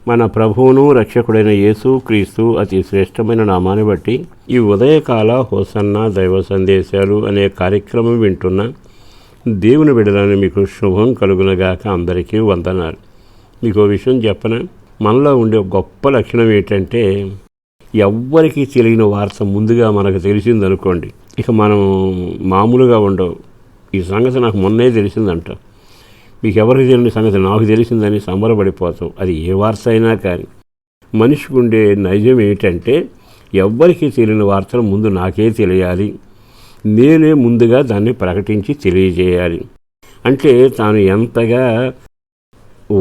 మన ప్రభువును రక్షకుడైన యేసు క్రీస్తు అతి శ్రేష్టమైన నామాన్ని బట్టి ఈ ఉదయకాల హోసన్న దైవ సందేశాలు అనే కార్యక్రమం వింటున్న దేవుని బిడ్డలని మీకు శుభం కలుగునగాక. అందరికీ వందనాలు. మీకు విషయం చెప్పన, మనలో ఉండే గొప్ప లక్షణం ఏంటంటే ఎవ్వరికీ తెలియని వార్త ముందుగా మనకు తెలిసిందనుకోండి, ఇక మనం మామూలుగా ఉండవు. ఈ సంగతి నాకు మొన్నే తెలిసిందంట, మీకు ఎవరికి తెలియని సంగతి నాకు తెలిసిందని సంబరపడిపోతాం. అది ఏ వార్త అయినా కానీ మనిషికి ఉండే నైజం ఏంటంటే ఎవ్వరికీ తెలియని వార్తలు ముందు నాకే తెలియాలి, నేనే ముందుగా దాన్ని ప్రకటించి తెలియజేయాలి. అంటే తాను ఎంతగా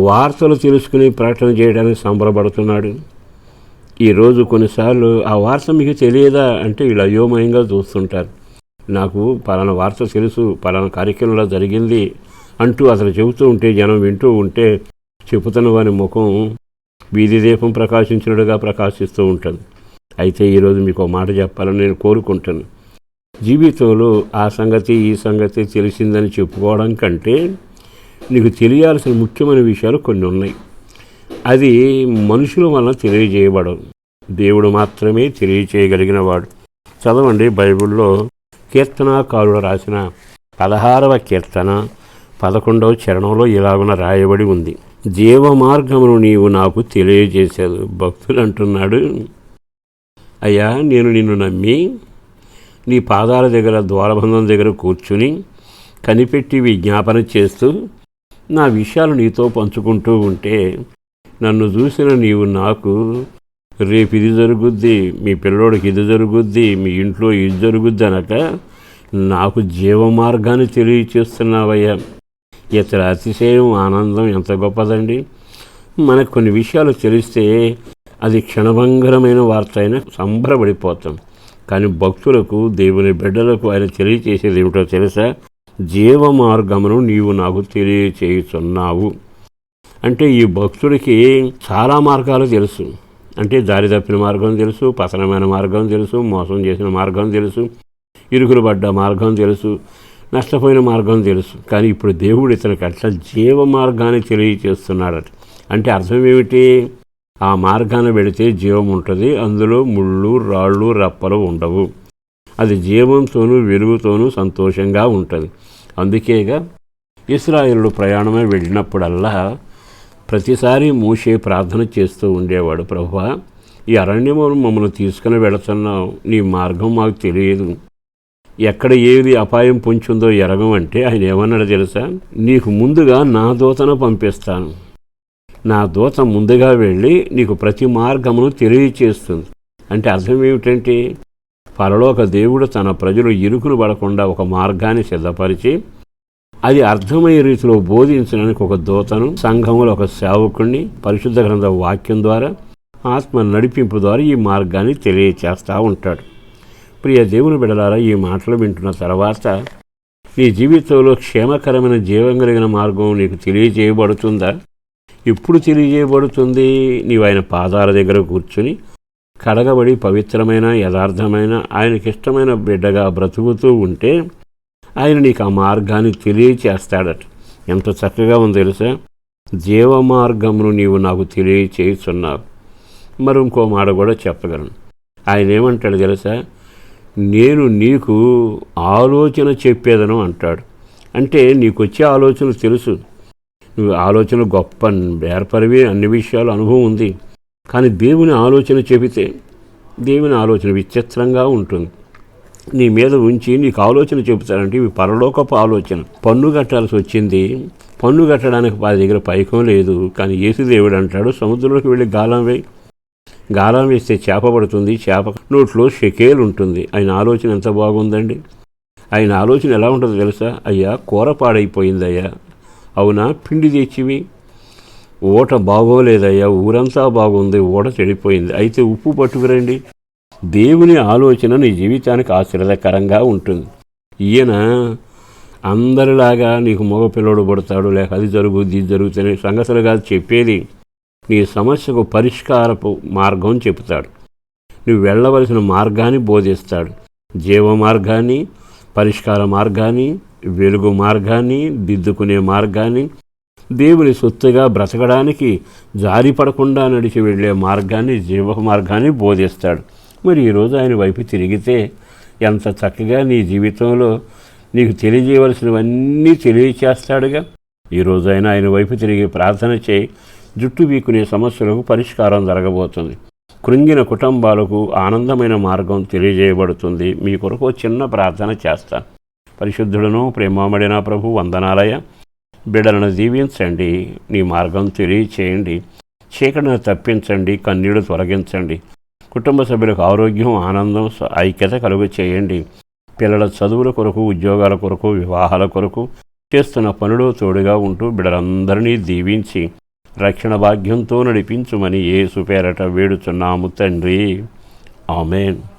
వార్తలు తెలుసుకుని ప్రకటన చేయడానికి సంబరపడుతున్నాడు. ఈరోజు కొన్నిసార్లు ఆ వార్త మీకు తెలియదా అంటే వీళ్ళు అయోమయంగా చూస్తుంటారు. నాకు పలానా వార్త తెలుసు, పలానా కార్యక్రమంలో జరిగింది అంటూ అతను చెబుతూ ఉంటే జనం వింటూ ఉంటే చెబుతున్న వారి ముఖం వీధి దీపం ప్రకాశించినట్టుగా ప్రకాశిస్తూ ఉంటుంది. అయితే ఈరోజు మీకు ఒక మాట చెప్పాలని నేను కోరుకుంటాను. జీవితంలో ఆ సంగతి ఈ సంగతి తెలిసిందని చెప్పుకోవడం కంటే నీకు తెలియాల్సిన ముఖ్యమైన విషయాలు కొన్ని ఉన్నాయి. అది మనుషుల వలన తెలియజేయబడవు, దేవుడు మాత్రమే తెలియచేయగలిగిన వాడు. చదవండి, బైబిల్లో కీర్తనాకారుడు రాసిన 16వ కీర్తన 11వ చరణంలో ఇలాగున రాయబడి ఉంది. జీవ మార్గమును నీవు నాకు తెలియజేశావు. భక్తుడు అంటున్నాడు, అయ్యా నేను నిన్ను నమ్మి నీ పాదాల దగ్గర ద్వారబంధం దగ్గర కూర్చుని కనిపెట్టి విజ్ఞాపన చేస్తూ నా విషయాలు నీతో పంచుకుంటూ ఉంటే నన్ను చూసిన నీవు నాకు రేపు ఇది జరుగుద్ది, మీ పిల్లోడికి ఇది జరుగుద్ది, మీ ఇంట్లో ఇది జరుగుద్ది అనక నాకు జీవ మార్గాన్ని తెలియచేస్తున్నావయ్యా. ఇతర అతిశయం ఆనందం ఎంత గొప్పదండి. మనకు కొన్ని విషయాలు తెలిస్తే అది క్షణభంగరమైన వార్త అయినా సంబరపడిపోతాం. కానీ భక్తులకు, దేవుని బిడ్డలకు ఆయన తెలియచేసేది ఏమిటో తెలుసా? జీవ మార్గమును నీవు నాకు తెలియచేయుచున్నావు. అంటే ఈ భక్తుడికి చాలా మార్గాలు తెలుసు. అంటే దారి తప్పిన మార్గం తెలుసు, పతనమైన మార్గం తెలుసు, మోసం చేసిన మార్గం తెలుసు, ఇరుకులు పడ్డ మార్గం తెలుసు, నష్టపోయిన మార్గం తెలుసు. కానీ ఇప్పుడు దేవుడు ఇతనికి అట్లా జీవ మార్గాన్ని తెలియచేస్తున్నాడట. అంటే అర్థం ఏమిటి? ఆ మార్గాన్ని పెడితే జీవం ఉంటుంది, అందులో ముళ్ళు రాళ్ళు రప్పలు ఉండవు. అది జీవంతోనూ వెలుగుతోనూ సంతోషంగా ఉంటుంది. అందుకేగా ఇశ్రాయేలు ప్రయాణమై వెళ్ళినప్పుడల్లా ప్రతిసారి మోషే ప్రార్థన చేస్తూ ఉండేవాడు, ప్రభువా ఈ అరణ్యమును మమ్మల్ని తీసుకుని వెళుతున్నావు, నీ మార్గం మాకు తెలియదు, ఎక్కడ ఏది అపాయం పొంచుందో ఎరగమంటే ఆయన ఏమన్నాడు తెలుసా? నీకు ముందుగా నా దూతను పంపిస్తాను, నా దూత ముందుగా వెళ్ళి నీకు ప్రతి మార్గమును తెలియచేస్తుంది. అంటే అర్థం ఏమిటంటే పరలోక దేవుడు తన ప్రజలు ఇరుకులు పడకుండా ఒక మార్గాన్ని సిద్ధపరిచి అది అర్థమయ్యే రీతిలో బోధించడానికి ఒక దూతను, సంఘంలో ఒక సేవకుడిని పరిశుద్ధ గ్రంథ వాక్యం ద్వారా ఆత్మ నడిపింపు ద్వారా ఈ మార్గాన్ని తెలియచేస్తూ ఉంటాడు. ప్రియ దేవుని బిడ్డలారా, ఈ మాటలు వింటున్న తర్వాత నీ జీవితంలో క్షేమకరమైన జీవం కలిగిన మార్గం నీకు తెలియజేయబడుతుందా? ఎప్పుడు తెలియజేయబడుతుంది? నీవు ఆయన పాదాల దగ్గర కూర్చుని కడగబడి పవిత్రమైన యథార్థమైన ఆయనకిష్టమైన బిడ్డగా బ్రతుకుతూ ఉంటే ఆయన నీకు ఆ మార్గాన్ని తెలియచేస్తాడట. ఎంత చక్కగా ఉందో తెలుసా? జీవ మార్గమును నీవు నాకు తెలియచేస్తున్నావు. మరి ఇంకో మాట కూడా చెప్పగలను. ఆయన ఏమంటాడు తెలుసా? నేను నీకు ఆలోచన చెప్పేదను అంటాడు. అంటే నీకు వచ్చే ఆలోచన తెలుసు, నువ్వు ఆలోచన గొప్ప ఏర్పరివి, అన్ని విషయాలు అనుభవం ఉంది. కానీ దేవుని ఆలోచన చెబితే దేవుని ఆలోచన విచిత్రంగా ఉంటుంది. నీ మీద ఉంచి నీకు ఆలోచన చెబుతారంటే ఇవి పరలోకపు ఆలోచన. పన్ను కట్టాల్సి వచ్చింది, పన్ను కట్టడానికి వారి దగ్గర పైకం లేదు. కానీ యేసుదేవుడు అంటాడు, సముద్రంలోకి వెళ్ళి గాలం వేయి, గాలం వేస్తే చేప పడుతుంది, చేప నోట్లో షెకేలు ఉంటుంది. ఆయన ఆలోచన ఎంత బాగుందండి. ఆయన ఆలోచన ఎలా ఉంటుందో తెలుసా? అయ్యా కూర పాడైపోయిందయ్యా, అవునా పిండి తెచ్చివి, ఊట బాగోలేదయ్యా, ఊరంతా బాగుంది, ఊట చెడిపోయింది, అయితే ఉప్పు పట్టుకురండి. దేవుని ఆలోచన నీ జీవితానికి ఆశీర్వదకరంగా ఉంటుంది. ఈయన అందరిలాగా నీకు మగపిల్లడు పడతాడు, లేక అది జరుగుద్ది ఇది జరుగుతుంది సంగతులుగా చెప్పేది. నీ సమస్యకు పరిష్కారపు మార్గం చెబుతాడు, నువ్వు వెళ్ళవలసిన మార్గాన్ని బోధిస్తాడు. జీవ మార్గాన్ని, పరిష్కార మార్గాన్ని, వెలుగు మార్గాన్ని, దిద్దుకునే మార్గాన్ని, దేవుని సొత్తుగా బ్రతకడానికి జారిపడకుండా నడిచి వెళ్ళే మార్గాన్ని, జీవ మార్గాన్ని బోధిస్తాడు. మరి ఈరోజు ఆయన వైపు తిరిగితే ఎంత చక్కగా నీ జీవితంలో నీకు తెలియజేయవలసినవన్నీ తెలియచేస్తాడుగా. ఈరోజు ఆయన వైపు తిరిగి ప్రార్థన చేయి. జుట్టు వీకునే సమస్యలకు పరిష్కారం జరగబోతుంది. కృంగిన కుటుంబాలకు ఆనందమైన మార్గం తెలియజేయబడుతుంది. మీ కొరకు చిన్న ప్రార్థన చేస్తాను. పరిశుద్ధులను ప్రేమమడిన ప్రభు, వందనాలయ. బిడ్డలను దీవించండి, నీ మార్గం తెలియచేయండి, చీకటిని తప్పించండి, కన్నీళ్లు తొలగించండి. కుటుంబ సభ్యులకు ఆరోగ్యం, ఆనందం, ఐక్యత కలుగ చేయండి. పిల్లల చదువుల కొరకు, ఉద్యోగాల కొరకు, వివాహాల కొరకు చేస్తున్న పనులు తోడుగా ఉంటూ బిడ్డలందరినీ దీవించి రక్షణ భాగ్యంతో నడిపించుమని యేసు పేరట వేడుచున్నాము తండ్రి. ఆమేన్.